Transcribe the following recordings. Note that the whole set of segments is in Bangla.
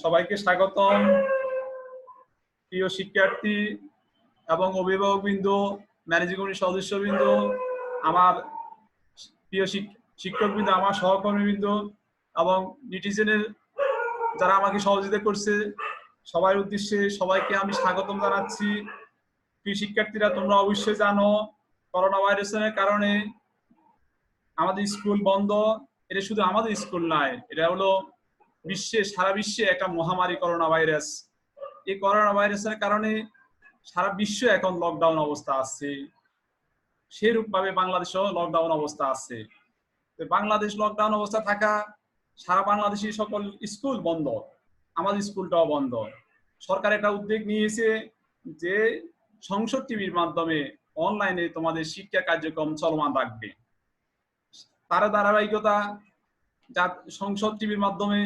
সবাইকে স্বাগতম। প্রিয় শিক্ষার্থী এবং অভিভাবকবৃন্দ, ম্যানেজিং কমিটির সদস্যবৃন্দ, আমার প্রিয় শিক্ষকবৃন্দ, আমার সহকর্মীবৃন্দ এবং নেটিজেনের যারা আমাকে সহযোগিতা করছে, সবার উদ্দেশ্যে সবাইকে আমি স্বাগতম জানাচ্ছি। প্রিয় শিক্ষার্থীরা, তোমরা অবশ্যই জানো করোনা ভাইরাসের কারণে আমাদের স্কুল বন্ধ। এটা শুধু আমাদের স্কুল নয়, এটা হলো সারা বিশ্বে একটা মহামারী করোনা ভাইরাস। এই করোনা ভাইরাসের কারণে সারা বিশ্ব এখন লকডাউন অবস্থা আছে, সেরূপ ভাবে বাংলাদেশও লকডাউন অবস্থা আছে। বাংলাদেশ লকডাউন অবস্থা থাকা, সারা বাংলাদেশি সকল স্কুল বন্ধ, আমাদের স্কুলটাও বন্ধ। সরকার একটা উদ্যোগ নিয়েছে যে সংসদ টিভির মাধ্যমে অনলাইনে তোমাদের শিক্ষা কার্যক্রম চলমান রাখবে। তার ধারাবাহিকতা যা সংসদ টিভির মাধ্যমে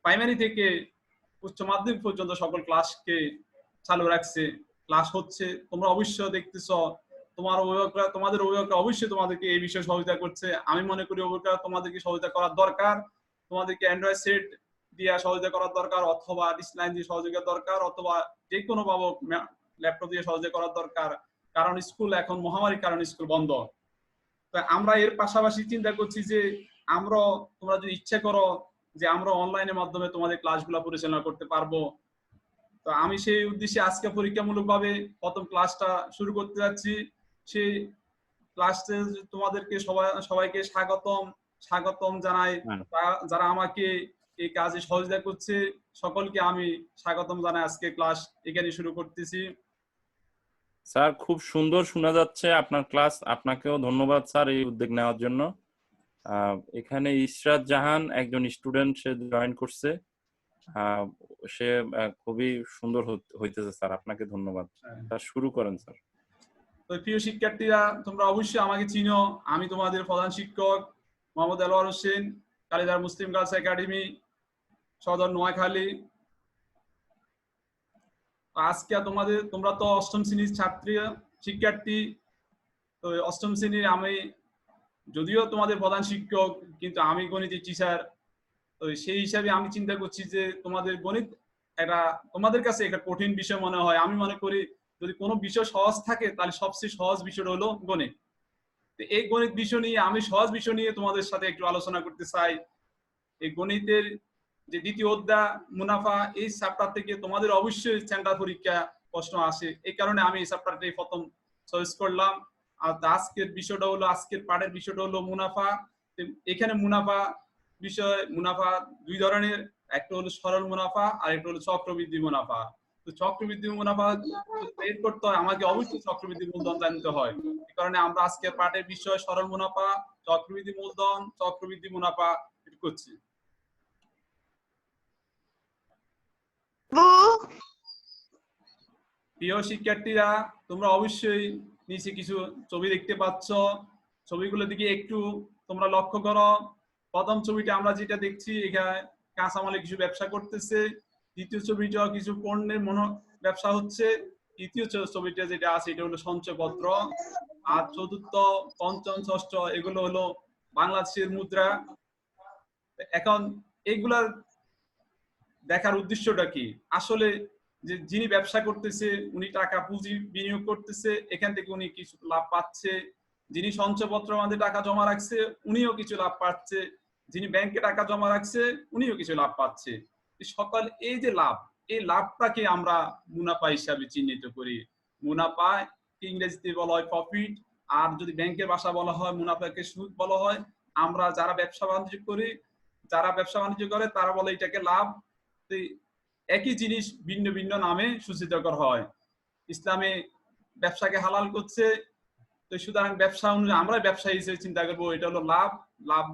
প্রাইমারি থেকে উচ্চ মাধ্যমিক পর্যন্ত সকল ক্লাসকে চালু রাখছে, ক্লাস হচ্ছে। তোমরা অবশ্যই দেখতেছ, তোমাদের অভিভাবকরা অবশ্যই তোমাদেরকে এই বিষয়ে সহযোগিতা করছে। আমি মনে করি অভিভাবকরা তোমাদেরকে সহযোগিতা করার দরকার, তোমাদেরকে অ্যান্ড্রয়েড সেট দিয়ে সহযোগিতা করার দরকার, অথবা ডিসলাইন দিয়ে সহযোগিতা দরকার, অথবা যে কোনো ভাবে ল্যাপটপ দিয়ে সহযোগিতা করার দরকার। কারণ স্কুল এখন মহামারীর কারণে স্কুল বন্ধ। আমরা এর পাশাপাশি চিন্তা করছি যে তোমরা যদি ইচ্ছা করো যে আমরা অনলাইনের মাধ্যমে তোমাদের ক্লাসগুলো পরিচালনা করতে পারবো। তো আমি সেই উদ্দেশ্যে আজকে পরীক্ষামূলকভাবে প্রথম ক্লাসটা শুরু করতে যাচ্ছি। সেই ক্লাসে তোমাদেরকে সবাইকে স্বাগতম জানাই। যারা আমাকে এই কাজে সহযোগিতা করছে সকলকে আমি স্বাগতম জানাই। আজকে ক্লাস এখানে শুরু করতেছি। স্যার, খুব সুন্দর শোনা যাচ্ছে আপনার ক্লাস। আপনাকেও ধন্যবাদ স্যার এই উদ্যোগ নেওয়ার জন্য। এখানে ইশরাত জাহান একজন স্টুডেন্ট, সে জয়েন করছে। সে খুবই সুন্দর হইতেছে স্যার, আপনাকে ধন্যবাদ। স্যার শুরু করেন স্যার। তো প্রিয় শিক্ষার্থীরা, তোমরা অবশ্যই আমাকে চিনো। আমি তোমাদের প্রধান শিক্ষক Mohammad Alwar Hossain, Kalidar Muslim girls academy, Sadar Noakhali. আজকে তোমরা তো অষ্টম শ্রেণীর শিক্ষার্থী। তো অষ্টম শ্রেণীর আমি যদিও তোমাদের প্রধান শিক্ষক, কিন্তু আমি গণিতের টিচার। তো সেই হিসাবে আমি চিন্তা করছি যে তোমাদের গণিত তোমাদের কাছে একটা কঠিন বিষয় মনে হয়। আমি মনে করি যদি কোনো বিষয় সহজ থাকে তাহলে সবচেয়ে সহজ বিষয়টা হলো গণিত। তো এই গণিত বিষয় নিয়ে আমি সহজ বিষয় নিয়ে তোমাদের সাথে একটু আলোচনা করতে চাই। এই গণিতের যে দ্বিতীয় অধ্যায় মুনাফা, এই চ্যাপ্টার থেকে তোমাদের অবশ্যই সেন্টার পরীক্ষা প্রশ্ন আসে। এই কারণে আমি এই চ্যাপ্টারটাই প্রথম চয়েস করলাম। আর আজকের পাঠের বিষয়টা হলো মুনাফা। এখানে মুনাফা দুই ধরনের, একটা হলো সরল মুনাফা আর একটা হলো চক্রবৃদ্ধি মুনাফা। তো চক্রবৃদ্ধি মুনাফা বের করতে হয়, আমাকে অবশ্যই চক্রবৃদ্ধি মূলধন জানতে হয়। এই কারণে আমরা আজকের পাঠের বিষয় সরল মুনাফা, চক্রবৃদ্ধি মূলধন, চক্রবৃদ্ধি মুনাফা করছি। প্রিয় শিক্ষার্থীরা, তোমরা অবশ্যই নিচে কিছু ছবি দেখতে পাচ্ছ। ছবিগুলোর দিকে একটু তোমরা লক্ষ্য করো। প্রথম ছবিটা আমরা যেটা দেখছি, এখানে কাঁচামালে কিছু ব্যবসা করতেছে। দ্বিতীয় ছবিটা কিছু পণ্যের ব্যবসা হচ্ছে। তৃতীয় ছবিটা যেটা আছে এটা হলো সঞ্চয়পত্র। আর চতুর্থ, পঞ্চম, ষষ্ঠ এগুলো হলো বাংলাদেশের মুদ্রা। এখন এইগুলার দেখার উদ্দেশ্যটা কি? আসলে যে যিনি ব্যবসা করতেছে উনি টাকা পুঁজি বিনিয়োগ করতেছে, এখান থেকে উনি কিছু লাভ পাচ্ছে। যিনি সঞ্চয়পত্র আমাদের টাকা জমা রাখছে উনিও কিছু লাভ পাচ্ছে। যিনি ব্যাংকে টাকা জমা রাখছে উনিও কিছু লাভ পাচ্ছে। সকল এই যে লাভ, এই লাভটাকে আমরা মুনাফা হিসাবে চিহ্নিত করি। মুনাফা ইংরেজিতে বলা হয় প্রফিট, আর যদি ব্যাংকের ভাষা বলা হয় মুনাফাকে সুদ বলা হয়। আমরা যারা ব্যবসা বাণিজ্য করে তারা বলে এটাকে লাভ। একই জিনিস ভিন্ন ভিন্ন নামে সূচিত করা হয়। ইসলামে ব্যবসাকে হালাল করছে। তো সুতরাং ব্যবসা অনুযায়ী আমরা ব্যবসা হিসেবে চিন্তা করবো এটা হলো লাভ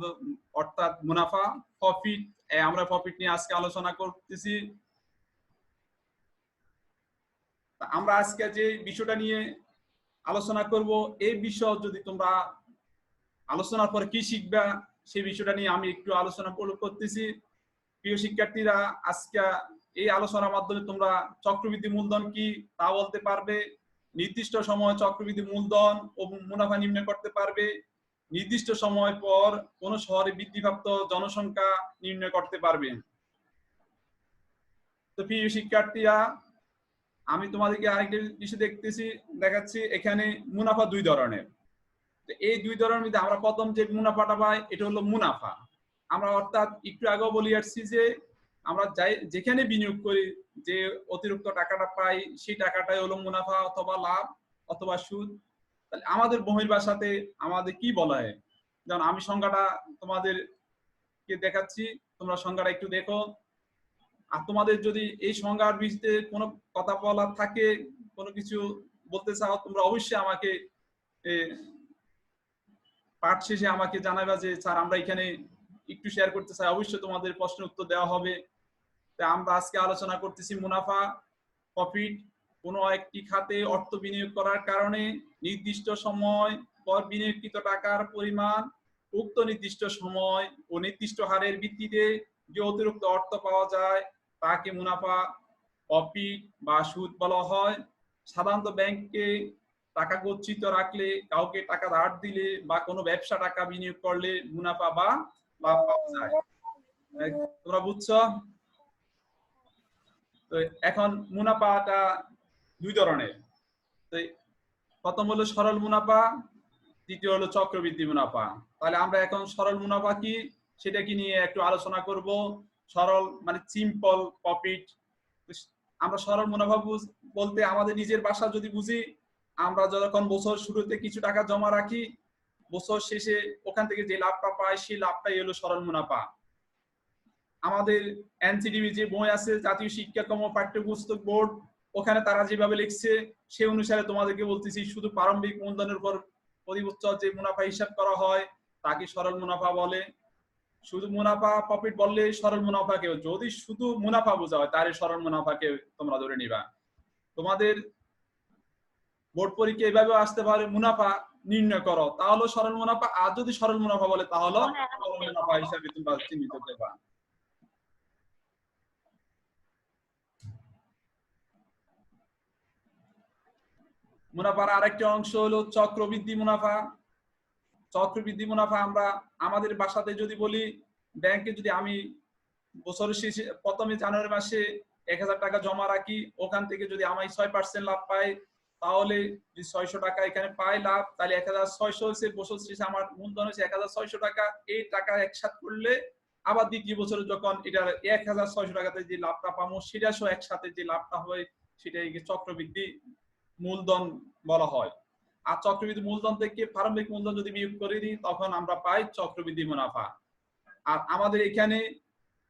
অর্থাৎ মুনাফা, প্রফিট। আমরা প্রফিট নিয়ে আজকে আলোচনা করতেছি। আমরা আজকে যে বিষয়টা নিয়ে আলোচনা করব, এই বিষয় যদি তোমরা আলোচনার পরে কি শিখবা সেই বিষয়টা নিয়ে আমি একটু আলোচনা করতেছি। প্রিয় শিক্ষার্থীরা, আজকে এই আলোচনার মাধ্যমে তোমরা চক্রবৃদ্ধি মূলধন কি তা বলতে পারবে, নির্দিষ্ট সময় চক্রবৃদ্ধি মূলধন ও মুনাফা নির্ণয় করতে পারবে, নির্দিষ্ট সময় পর কোন শহরে বৃদ্ধিপ্রাপ্ত জনসংখ্যা নির্ণয় করতে পারবে। তো প্রিয় শিক্ষার্থীরা, আমি তোমাদেরকে আরেকটা বিষয় দেখাচ্ছি। এখানে মুনাফা দুই ধরনের। তো এই দুই ধরনের মধ্যে আমরা প্রথম যে মুনাফাটা পাই এটা হলো মুনাফা। আমরা অর্থাৎ একটু আগেও বলে আসছি যে আমরা যেখানে বিনিয়োগ করি যে অতিরিক্ত টাকাটা পাই সেই টাকাটাই হলো মুনাফা অথবা লাভ অথবা সুদ। তাহলে আমাদের বহির্ভাষাতে আমাদের কি বলা হয়, যেমন আমি সংজ্ঞাটা তোমাদেরকে দেখাচ্ছি, তোমরা সংজ্ঞাটা একটু দেখো। আর তোমাদের যদি এই সংজ্ঞার বিষয়ে কোনো কথা বলার থাকে, কোনো কিছু বলতে চাও, তোমরা অবশ্যই আমাকে পাঠ শেষে আমাকে জানাবা যে স্যার আমরা এখানে একটু শেয়ার করতে চাই। অবশ্যই তোমাদের প্রশ্নের উত্তর দেওয়া হবে। আমরা আজকে আলোচনা করতেছি মুনাফা, প্রফিট। কোনো একটি খাতে অর্থ বিনিয়োগ করার কারণে নির্দিষ্ট সময় পর বিনিয়োগকৃত টাকার পরিমাণ উক্ত নির্দিষ্ট সময় ও নির্দিষ্ট হারের ভিত্তিতে যে অতিরিক্ত অর্থ পাওয়া যায় তাকে মুনাফা, প্রফিট বা সুদ বলা হয়। সাধারণত ব্যাংকে টাকা গচ্ছিত রাখলে, কাউকে টাকা ধার দিলে বা কোনো ব্যবসা টাকা বিনিয়োগ করলে মুনাফা বা লাভ পাওয়া যায়। তোমরা বুঝছো? তো এখন মুনাফাটা দুই ধরনের। তো প্রথম হলো সরল মুনাফা, দ্বিতীয় হলো চক্রবৃদ্ধি মুনাফা। তাহলে আমরা এখন সরল মুনাফা কি সেটা কি নিয়ে একটু আলোচনা করব। সরল মানে সিম্পল প্রফিট। আমরা সরল মুনাফা বলতে আমাদের নিজের ভাষা যদি বুঝি, আমরা যখন বছর শুরুতে কিছু টাকা জমা রাখি, বছর শেষে ওখান থেকে যে লাভটা পাই সেই লাভটাই হলো সরল মুনাফা। আমাদের এনসিডিবি যে বই আছে, জাতীয় শিক্ষাক্রম ও পাঠ্যপুস্তক বোর্ড, ওখানে তারা যেভাবে লিখছে সে অনুসারে তোমাদেরকে বলতেছি, শুধু প্রারম্ভিক মূলধনের উপর প্রতি বছর যে মুনাফা হিসাব করা হয় তাকে সরল মুনাফা বলে। শুধু মুনাফা প্রফিট বললে সরল মুনাফাকে, যদি শুধু মুনাফা বোঝা হয় তাহলে সরল মুনাফাকে তোমরা ধরে নিবা। তোমাদের বোর্ড পরীক্ষা এভাবে আসতে পারে, মুনাফা নির্ণয় করো, তাহলে সরল মুনাফা। আর যদি সরল মুনাফা বলে তাহলে সরল মুনাফা হিসাবে তোমরা চিহ্নিত করবা। মুনাফার আরেকটি অংশ হলো চক্রবৃদ্ধি মুনাফা। চক্রবৃদ্ধি মুনাফা আমরা আমাদের বাসাতে যদি বলি, ব্যাংকে যদি আমি বছরের শেষে প্রথমে জানুয়ারি মাসে 1000 টাকা জমা রাখি, ওখান থেকে যদি আমি 6% লাভ পাই, তাহলে যদি 600 টাকা এখানে পাই লাভ, তাহলে 1600 হচ্ছে বছর শেষে আমার মূলধন হচ্ছে 1600 টাকা। এই টাকা একসাথে করলে আবার দ্বিতীয় বছরে যখন এটার 1600 টাকাতে যে লাভটা পাবো সেটা সহ একসাথে যে লাভটা হয় সেটাই চক্রবৃদ্ধি মূলধন বলা হয়। আর চক্রবৃদ্ধি মূলধন থেকে প্রারম্ভিক মূলধন যদি বিয়োগ করে দিই তখন আমরা পাই চক্রবৃদ্ধি মুনাফা। আর আমাদের এখানে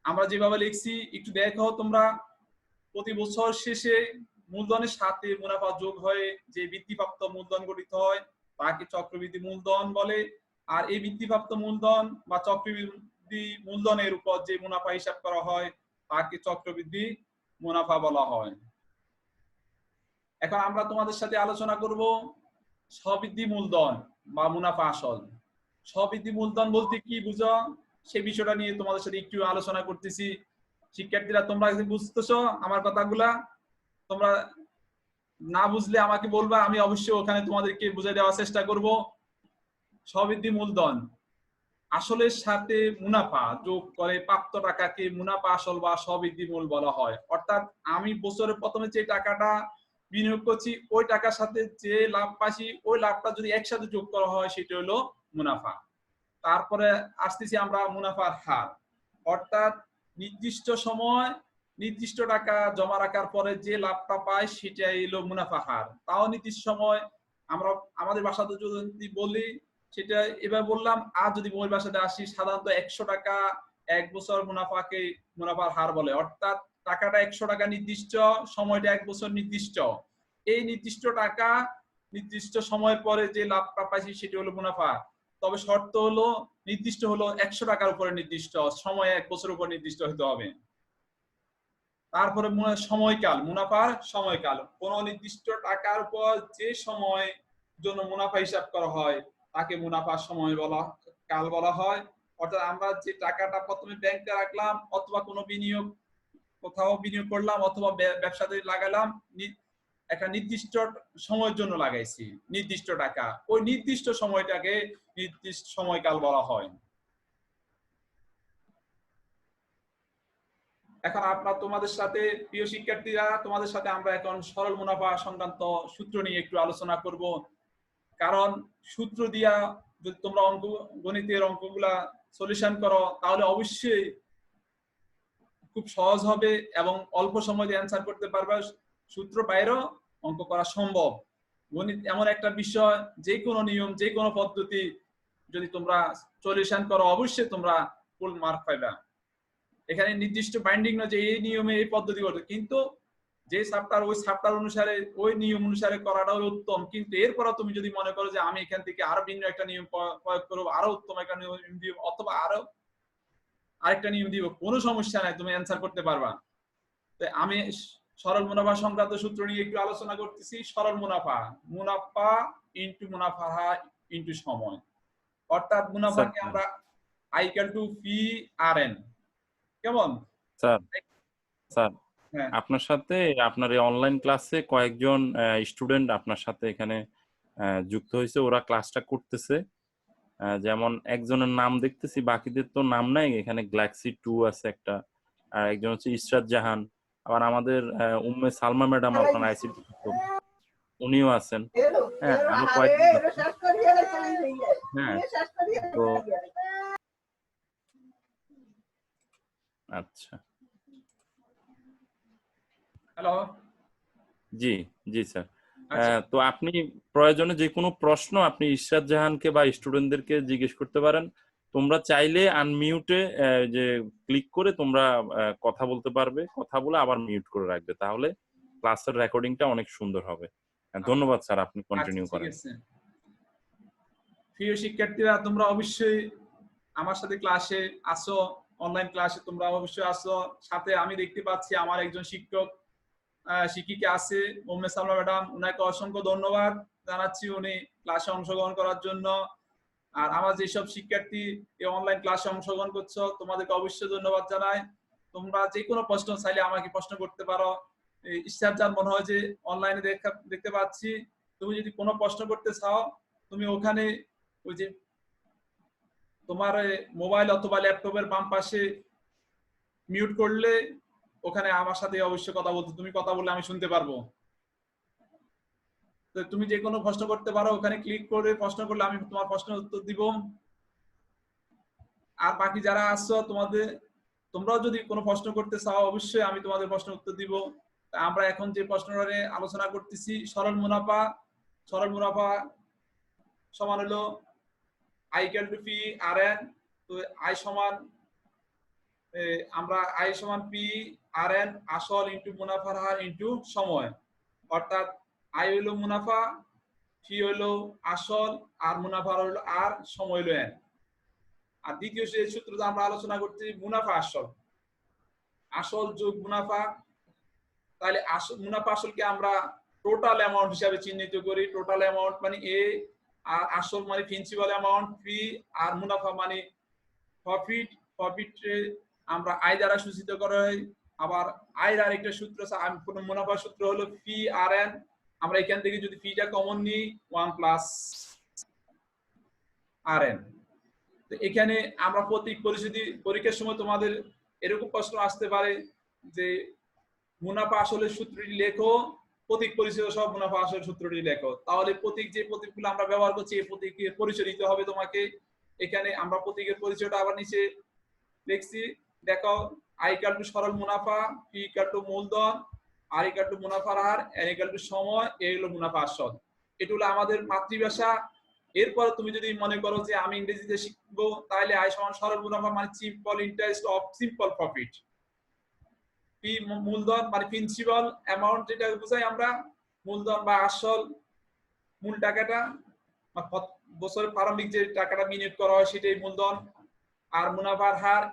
আমরা যেভাবে লিখছি একটু দেখো তোমরা, প্রতি বছর শেষে মূলধনের সাথে মুনাফা যোগ হয়ে যে বৃদ্ধিপ্রাপ্ত মূলধন গঠিত হয় তাকে চক্রবৃদ্ধি মূলধন বলে। আর এই বৃদ্ধিপ্রাপ্ত মূলধন বা চক্রবৃদ্ধি মূলধনের উপর যে মুনাফা হিসাব করা হয় তাকে চক্রবৃদ্ধি মুনাফা বলা হয়। এখন আমরা তোমাদের সাথে আলোচনা করব স্ববৃদ্ধি মূলধন বা মুনাফা আসল। স্ববৃদ্ধি মূলধন বলতে কি বুঝো সে বিষয়টা নিয়ে তোমাদের সাথে একটু আলোচনা করতেছি। শিক্ষার্থীরা তোমরা বুঝতেছো আমার কথাগুলা? তোমরা না বুঝলে আমাকে বলবা, আমি অবশ্যই ওখানে তোমাদেরকে বুঝিয়ে দেওয়ার চেষ্টা করব। স্ববৃদ্ধি মূলধন আসলের সাথে মুনাফা যোগ করে প্রাপ্ত টাকাকে মুনাফা আসল বা স্ববৃদ্ধি মূল বলা হয়। অর্থাৎ আমি বছরের প্রথমে যে টাকাটা বিনিয়োগ করছি ওই টাকার সাথে যে লাভ পাচ্ছি ওই লাভটা যদি একসাথে যোগ করা হয় সেটা হলো মুনাফা। তারপরে আসতেছি আমরা মুনাফার হার। অর্থাৎ নির্দিষ্ট সময় নির্দিষ্ট টাকা জমা রাখার পরে যে লাভটা পাই সেটাই হলো মুনাফা হার। তাও নির্দিষ্ট সময় আমরা আমাদের ভাষাতে যদি বলি সেটা এবার বললাম। আর যদি বইয়ের ভাষাতে আসি, সাধারণত 100 টাকা এক বছর মুনাফাকে মুনাফার হার বলে। অর্থাৎ টাকাটা 100 টাকা নির্দিষ্ট, সময়টা 1 বছর নির্দিষ্ট। এই নির্দিষ্ট টাকা নির্দিষ্ট সময়ের পরে যে লাভটা পাইছি সেটা হলো মুনাফা। তবে শর্ত হলো নির্দিষ্ট হলো 100 টাকার উপরে নির্দিষ্ট, সময় 1 বছর উপর নির্দিষ্ট হতে হবে। তারপরে সময়কাল, মুনাফার সময়কাল। কোন নির্দিষ্ট টাকার উপর যে সময় জন্য মুনাফা হিসাব করা হয় তাকে মুনাফার সময় কাল বলা হয়। অর্থাৎ আমরা যে টাকাটা প্রথমে ব্যাংকে রাখলাম অথবা কোনো বিনিয়োগ কোথাও বিনিয়োগ করলাম অথবা ব্যবসাতে লাগালাম, একটা নির্দিষ্ট সময়ের জন্য লাগাইছি নির্দিষ্ট টাকা, ওই নির্দিষ্ট সময়টাকে নির্দিষ্ট সময়কাল বলা হয়। এখন তোমাদের সাথে প্রিয় শিক্ষার্থীরা, তোমাদের সাথে আমরা এখন সরল মুনাফা সংক্রান্ত সূত্র নিয়ে একটু আলোচনা করব। কারণ সূত্র দিয়া যদি তোমরা গণিতের অঙ্কগুলা সলিউশন করো তাহলে অবশ্যই খুব সহজ হবে এবং অল্প সময়ে অ্যান্সার করতে পারবে। সূত্র বাইরেও অঙ্ক করা সম্ভব। গণিত এমন একটা বিষয়, যে কোনো নিয়ম, যে কোনো পদ্ধতি যদি তোমরা সলিউশন করো অবশ্যই তোমরা ফুল মার্ক পাইবা। এখানে নির্দিষ্ট বাইন্ডিং না যে এই নিয়মে এই পদ্ধতি করবে, কিন্তু যে চ্যাপ্টার ওই চ্যাপ্টার অনুসারে ওই নিয়ম অনুসারে করাটাও উত্তম। কিন্তু এরপরও তুমি যদি মনে করো যে আমি এখান থেকে আরো ভিন্ন একটা নিয়ম প্রয়োগ করবো, আরো উত্তম একটা নিয়ম দিব অথবা আরো আরেকটা নিয়ম দিব, কোনো সমস্যা নাই, তুমি অ্যান্সার করতে পারবা। তো আমি সরল মুনাফা সংক্রান্ত সূত্র নিয়ে একটু আলোচনা করতেছি। সরল মুনাফা, মুনাফা ইনটু মুনাফা ইনটু সময়, অর্থাৎ মুনাফাকে আমরা I equal to P R N. কেমন স্যার? স্যার, হ্যাঁ, আপনার সাথে আপনার এই অনলাইন ক্লাসে কয়েকজন স্টুডেন্ট আপনার সাথে এখানে যুক্ত হয়েছে, ওরা ক্লাসটা করতেছে। যেমন একজনের নাম দেখতেছি, বাকিদের তো নাম নাই। এখানে গ্যালাক্সি 2 আছে একটা, আর একজন হচ্ছে ইশরাত জাহান, আবার আমাদের উম্মে সালমা ম্যাডাম আপনার আইসিটি উনিও আছেন। হ্যাঁ, আরো কয়েকজন আছেন। হ্যাঁ, তো আচ্ছা, হ্যালো, জি জি স্যার। আচ্ছা তো আপনি প্রয়োজনে যে কোনো প্রশ্ন আপনি ইশরাত জাহানকে বা স্টুডেন্টদেরকে জিজ্ঞেস করতে পারেন। তোমরা চাইলে আনমিউটে যে ক্লিক করে তোমরা কথা বলতে পারবে, কথা বলে আবার মিউট করে রাখবে, তাহলে ক্লাসের রেকর্ডিংটা অনেক সুন্দর হবে। ধন্যবাদ স্যার, আপনি আচ্ছা, কন্টিনিউ ঠিক করেন। আছে। প্রিয় শিক্ষার্থীরা, তোমরা অবশ্যই আমার সাথে ক্লাসে আসো, অনলাইন ক্লাসে তোমরা অবশ্যই আসো। সাথে আমি দেখতে পাচ্ছি আমার একজন শিক্ষিকা আছে, উম্মে সালমা ম্যাডাম, ওনাকে অসংখ্য ধন্যবাদ জানাচ্ছি উনি ক্লাসে অংশগ্রহণ করার জন্য। আর আমার যেসব শিক্ষার্থী এই অনলাইন ক্লাসে অংশগ্রহণ করছো তোমাদেরকে অবশ্যই ধন্যবাদ জানাই। তোমরা যে কোনো প্রশ্ন চাইলে আমাকে প্রশ্ন করতে পারো। ইশরাত মনে হয় যে অনলাইনে দেখতে পাচ্ছি, তুমি যদি কোনো প্রশ্ন করতে চাও তুমি ওখানে ওই যে তোমার মোবাইল অথবা ল্যাপটপের বাম পাশে মিউট করলে ওখানে আমার সাথে অবশ্যই কথা বলতে, তুমি কথা বললে আমি শুনতে পারবো। তো তুমি যে কোনো প্রশ্ন করতে পারো, ওখানে ক্লিক করে প্রশ্ন করলে আমি তোমার প্রশ্নের উত্তর দিব। আর বাকি যারা আসছো তোমরাও যদি কোনো প্রশ্ন করতে চাও অবশ্যই আমি তোমাদের প্রশ্নের উত্তর দিব। আমরা এখন যে প্রশ্নটা নিয়ে আলোচনা করতেছি, সরল মুনাফা। সরল মুনাফা সমান হলো I equal to P R N. তো আই সমান আমরা আই সমান পি আর এন, আসল ইনটু মুনাফার হার ইনটু সময়। অর্থাৎ আই হইলো মুনাফা, পি হইলো আসল, আর মুনাফার হইলো আর, সময় হইলো এন। আর দ্বিতীয় যে সূত্রটা আমরা আলোচনা করছি, মুনাফা আসল, আসল যোগ মুনাফা। তাহলে মুনাফা আসলকে আমরা টোটাল অ্যামাউন্ট হিসাবে চিহ্নিত করি। টোটাল অ্যামাউন্ট মানে এ, আর আসল মানে প্রিন্সিপাল অ্যামাউন্ট পি, আর মুনাফা মানে প্রফিট। প্রফিট আমরা আয় দ্বারা সূচিত করা হয়। আবার আয়ের আরেকটা সূত্র কোন মুনাফা সূত্র হলো পি আর এন। আমরা এখান থেকে যদি পিটা কমন নিই 1 প্লাস আর এন। তো এখানে আমরা প্রতীক পরিস্থিতি পরীক্ষার সময় তোমাদের এরকম প্রশ্ন আসতে পারে যে মুনাফা আসলের সূত্রটি লেখো, প্রতীক পরিচয় সব মুনাফা আসলের সূত্রটি লেখো। তাহলে প্রতীক যে প্রতীকগুলো আমরা ব্যবহার করছি এই প্রতীকের পরিচয় দিতে হবে তোমাকে। এখানে আমরা প্রতীকের পরিচয়টা আবার নিচে লিখছি, দেখো। আই ইকুয়াল টু সরল মুনাফা, পি ইকুয়াল টু মূলধন, আর ইকুয়াল টু মুনাফার হার, এন ইকুয়াল টু সময়, এ হলো মুনাফা আসল। এটা হলো আমাদের মাতৃভাষা। এরপর তুমি যদি মনে করো যে আমি ইংরেজিতে শিখবো, তাহলে আই সমান সরল মুনাফা মানে simple interest of simple profit. P মূলধন মানে প্রিন্সিপাল অ্যামাউন্ট, যেটা বোঝাই আমরা মূলধন বা আসল, মূল টাকাটা, বছরের প্রারম্ভিক যে টাকাটা বিনিয়োগ করা হয় সেটাই মূলধন। আর মুনাফার হার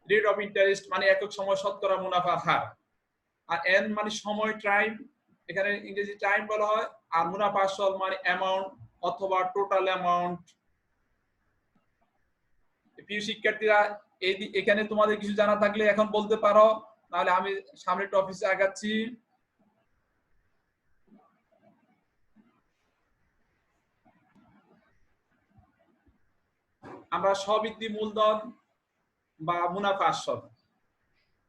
রেট অফ ইন্টারেস্ট মানে একক সময় শতকরা মুনাফার হার। আর এন মানে সময়, টাইম, এখানে ইংরেজি টাইম বলা হয়। আর মুনাফা আসল মানে অ্যামাউন্ট অথবা টোটাল অ্যামাউন্ট। প্রিয় শিক্ষার্থীরা, এখানে তোমাদের কিছু জানা থাকলে এখন বলতে পারো, নাহলে আমি সামনের টপিকে আগাচ্ছি। আমরা স্ববৃদ্ধি মূলধন বা মুনাফা আসল,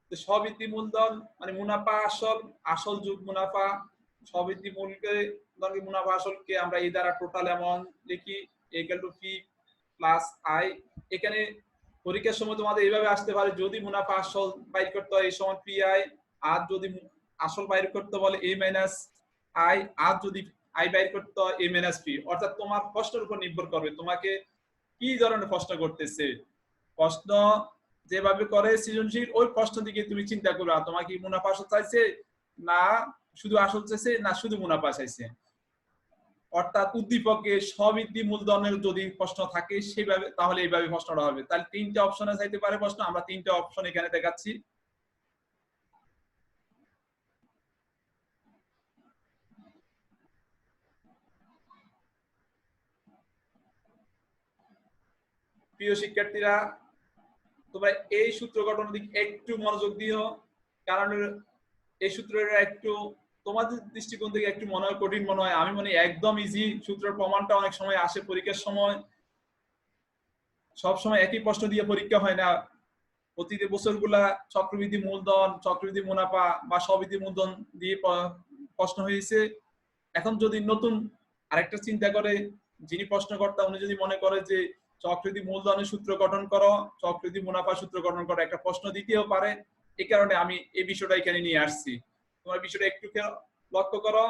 তো স্ববৃদ্ধি মূলধন মানে মুনাফা আসল, আসল যোগ মুনাফা, স্ববৃদ্ধি মূলকে মুনাফা আসলকে আমরা এই দ্বারা টোটাল অ্যামাউন্ট লিখি equal to P plus I. এখানে পরীক্ষার সময় তোমাদের এইভাবে আসতে পারে, যদি মুনাফা আসল বাইর করতে হয় এই সমান পি আই, আর যদি আসল বাইর করতে বলে এ মাইনাস আই, আর যদি আই বাইর করতে হয় এ মাইনাস পি। অর্থাৎ তোমার প্রশ্নের উপর নির্ভর করবে তোমাকে কি ধরনের প্রশ্ন করতেছে। প্রশ্ন যেভাবে করে সৃজনশীল ওই প্রশ্ন দিকে তুমি চিন্তা করবে, তোমাকে মুনাফা আসল চাইছে না শুধু আসল চাইছে না শুধু মুনাফা চাইছে। অর্থাৎ উদ্দীপকে স্ববৃদ্ধি মূলধনের যদি প্রশ্ন থাকে সেভাবে, তাহলে এইভাবে প্রশ্নটা হবে। তাহলে তিনটা অপশনে চাইতে পারে প্রশ্ন, আমরা তিনটা অপশন এখানে দেখাচ্ছি। প্রিয় শিক্ষার্থীরা, তোমরা এই সূত্র গঠনের দিকে একটু মনোযোগ দিও, কারণ এই সূত্রটা একটু তোমাদের দৃষ্টিকোণ থেকে একটু মনে হয় কঠিন মনে হয়, আমি মনে একদম ইজি। সূত্রের প্রমাণটা অনেক সময় আসে পরীক্ষার সময়, সব সময় একই প্রশ্ন দিয়ে পরীক্ষা হয় না। অতীতে বছরগুলা চক্রবৃদ্ধি মূলধন, চক্রবৃদ্ধি মুনাফা বা স্ববৃদ্ধি মূলধন দিয়ে প্রশ্ন হয়েছে। এখন যদি নতুন আরেকটা চিন্তা করে যিনি প্রশ্নকর্তা, উনি যদি মনে করে যে চক্রবৃদ্ধি মূলধনের সূত্র গঠন করো, চক্রবৃদ্ধি মুনাফা সূত্র গঠন করো, একটা প্রশ্ন দিতেও পারে। এই কারণে আমি এই বিষয়টা এখানে নিয়ে আসছি। তোমার বিষয়টা একটু লক্ষ্য করো,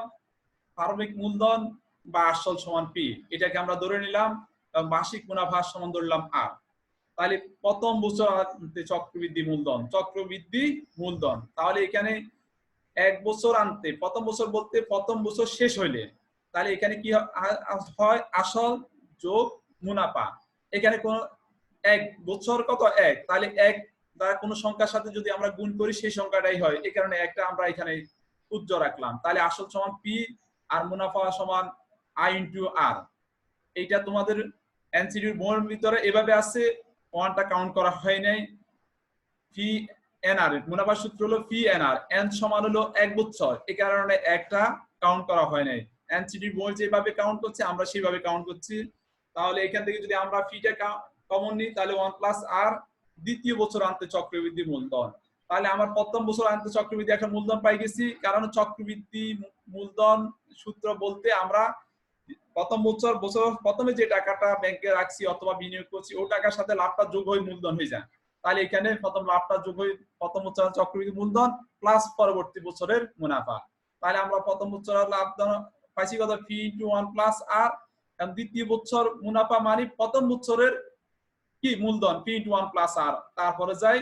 প্রারম্ভিক মূলধন বা আসল সমান পি, এটাকে আমরা ধরে নিলাম, এবং মাসিক মুনাফা সমান ধরলাম আর। তাহলে প্রথম বছর চক্রবৃদ্ধি মূলধন, চক্রবৃদ্ধি মূলধন, তাহলে এখানে এক বছর আনতে, প্রথম বছর বলতে প্রথম বছর শেষ হইলে, তাহলে এখানে কি হয় আসল যোগ মুনাফা। এখানে কোন এক বছর কত এক, তাহলে এক দ্বারা কোন সংখ্যার সাথে যদি আমরা গুণ করি সেই সংখ্যাটাই হয়, এই কারণে একটা আমরা এখানে উজ্জ্ব রাখলাম। তাহলে আসল সমান পি আর মুনাফা সমান আই ইন্টু আর। এইটা তোমাদের এনসিডির বইয়ের ভিতরে এভাবে আছে, ওয়ানটা কাউন্ট করা হয় নাই। ফি এন আর, মুনাফার সূত্র হলো ফি এন আর, এন সমান হলো এক বছর, এই কারণে একটা কাউন্ট করা হয় নাই। এনসিডির বই যেভাবে কাউন্ট করছে আমরা সেইভাবে কাউন্ট করছি। তাহলে এখান থেকে যদি আমরা ফিটা কমন নিই, তাহলে 1 প্লাস আর দ্বিতীয় বছর আনতে চক্রবৃদ্ধি মূলধন। তাহলে আমার প্রথম বছর আনতে চক্রবৃদ্ধি একটা মূলধন পাই গেছি, কারণ চক্রবৃদ্ধি মূলধন সূত্র বলতে আমরা প্রথম বছর প্রথমে যে টাকাটা ব্যাংকে রাখছি অথবা বিনিয়োগ করছি ওই টাকার সাথে লাভটা যোগ হয়ে মূলধন হয়ে যায়। তাহলে এখানে প্রথম লাভটা যোগ হয়ে প্রথম বছর চক্রবৃদ্ধি মূলধন প্লাস পরবর্তী বছরের মুনাফা। তাহলে আমরা প্রথম বছর লাভ পাইছি কত, পি ইন্টু 1 প্লাস আর, এবং দ্বিতীয় বছর মুনাফা মানে প্রথম বছরের কি মূলধন পি ইন্টু 1 প্লাস আর, তারপরে যাই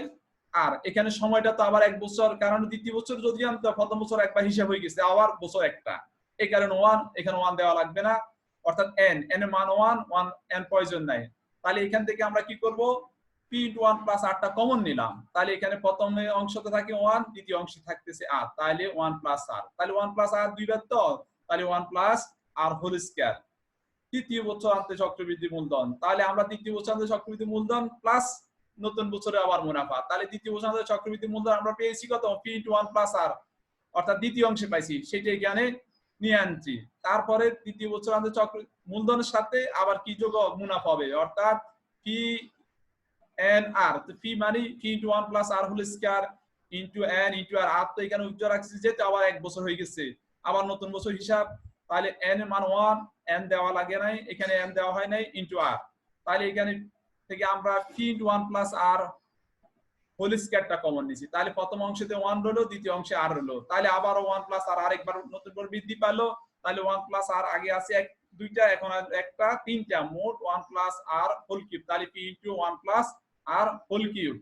আর। এখানে সময়টা তো আবার এক বছর, কারণ দ্বিতীয় বছর যদি আনতে প্রথম বছর একবার হিসাব হয়ে গেছে, আবার বছর একটা, এই কারণে 1, এখানে 1 দেওয়া লাগবে না। অর্থাৎ এন এর মান 1 এন প্রয়োজন নাই। তাহলে এখান থেকে আমরা কি করব, পি ইন্টু 1 প্লাস আরটা কমন নিলাম। তাহলে এখানে প্রথমে অংশতে থাকে 1, দ্বিতীয় অংশে থাকতেছে আর, তাহলে 1 প্লাস আর, তাহলে 1 প্লাস আর দুইবার তো, তাহলে 1 প্লাস আর হোল স্কয়ার। তৃতীয় বছর আনতে চক্রবৃদ্ধি মূলধন, তাহলে আমরা তৃতীয় বছর আনতে চক্রবৃদ্ধি মূলধন প্লাস নতুন বছরে আবার মুনাফা। তাহলে দ্বিতীয় বছর আনতে চক্রবৃদ্ধি মূলধন আমরা পেয়েছি কত, পি ইন্টু 1 প্লাস আর, অর্থাৎ দ্বিতীয় অংশে পাইছি, সেটা এখানে নিয়ে আনছি। তারপরে তৃতীয় বছর আনতে চক্র মূলধনের সাথে আবার কি যোগ, মুনাফা হবে, অর্থাৎ পি এন আর, তো পি মানে পি ইন্টু 1 প্লাস আর whole square into n into r, আর তো এখানে উজ্জ্বল রাখছি যেহেতু আবার এক বছর হয়ে গেছে, আবার নতুন বছর হিসাব। তাহলে এন এর মান 1, এন দেওয়া লাগে নাই, এখানে এন দেওয়া হয় নাই, ইন্টু আর। তাহলে এখানে থেকে আমরা পি ইন্টু 1 প্লাস আর হোল স্কয়ারটা কমন নিছি। তাহলে প্রথম অংশতে 1 হলো, দ্বিতীয় অংশে আর হলো, তাহলে আবারও 1 প্লাস আর আরেকবার নতুন করে বৃদ্ধি পেলো। তাহলে 1 প্লাস আর আগে আছে দুইটা, এখন একটা, তিনটা, মোট 1 প্লাস আর হোল কিউব। তাহলে পি ইন্টু 1 প্লাস আর হোল কিউব।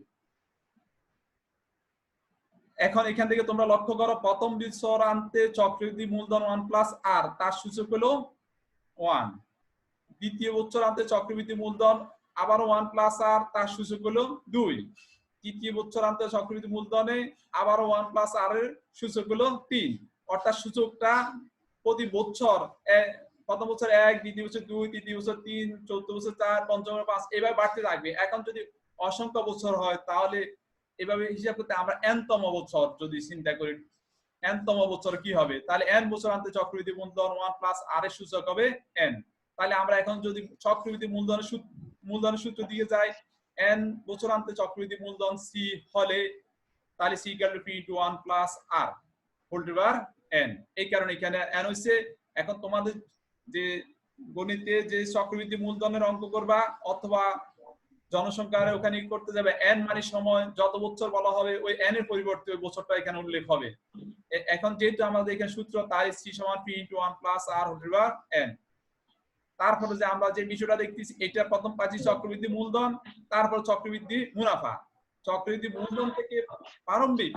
এখন এখান থেকে তোমরা লক্ষ্য করো, প্রথম বছর আনতে চক্রবৃদ্ধি মূলধন 1 প্লাস আর, তার সূচক হলো 1। দ্বিতীয় বছর আনতে চক্রবৃদ্ধি মূলধন আবারও 1 প্লাস আর, তার সূচক হলো 2। তৃতীয় বছর আনতে চক্রবৃদ্ধি মূলধনে আবারও 1 প্লাস আর এর সূচক হলো 3। অর্থাৎ সূচকটা প্রতি বছর প্রথম বছর 1, দ্বিতীয় বছর 2, তৃতীয় বছর 3, চতুর্থ বছর 4, পঞ্চম বছর 5, এভাবে বাড়তে থাকবে। এখন যদি অসংখ্য বছর হয় তাহলে এভাবে হিসাব করতে আমরা এনতম বছর যদি চিন্তা করি, এনতম বছর কি হবে, তাহলে এন বছর আনতে চক্রবৃদ্ধি মূলধন 1 প্লাস আর এর সূচক হবে এন। তাহলে আমরা এখন যদি চক্রবৃদ্ধি মূলধনের সূত্র দিয়ে যাই, এন বছর আনতে চক্রবৃদ্ধি মূলধন সি হলে তাহলে C equal to P into 1 plus R whole to power N. এই কারণে এখানে এন হইছে। এখন তোমাদের যে গণিতে যে চক্রবৃদ্ধি মূলধনের অঙ্ক করবা অথবা জনসংখ্যার ওখানে করতে যাবে, এন মানে সময়, যত বছর বলা হবে ওই এন এর পরিবর্তে ওই বছরটা এখানে উল্লেখ হবে। এখন যেহেতু আমাদের এখানে সূত্র তাই সি সমান P into 1 plus R whole to power N. তারপরে যে আমরা যে বিষয়টা দেখতেছি এটা প্রথম পাচ্ছি চক্রবৃদ্ধি মূলধন, তারপর চক্রবৃদ্ধি মুনাফা। চক্রবৃদ্ধি মূলধন থেকে প্রারম্ভিক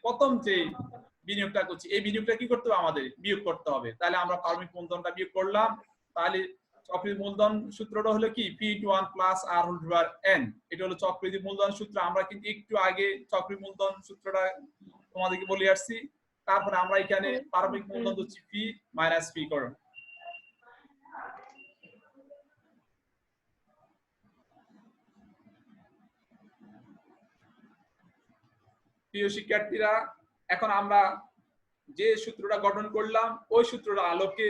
প্রথম যে বিনিয়োগটা করছি এই বিনিয়োগটা কি করতে হবে, আমাদের বিয়োগ করতে হবে। তাহলে আমরা প্রারম্ভিক মূলধনটা বিয়োগ করলাম। তাহলে চক্রবৃদ্ধি মূলধন সূত্রটা হলো কি P into 1 plus R whole to power N. এটা হলো চক্রবৃদ্ধি মূলধন সূত্র। আমরা কিন্তু একটু আগে চক্রবৃদ্ধি মূলধন সূত্রটা তোমাদেরকে বলে আসছি। তারপরে আমরা এখানে প্রারম্ভিক মূলধন হচ্ছে পি মাইনাস পি করব। প্রিয় শিক্ষার্থীরা, এখন আমরা যে সূত্রটা গঠন করলাম ওই সূত্রটা আলোকে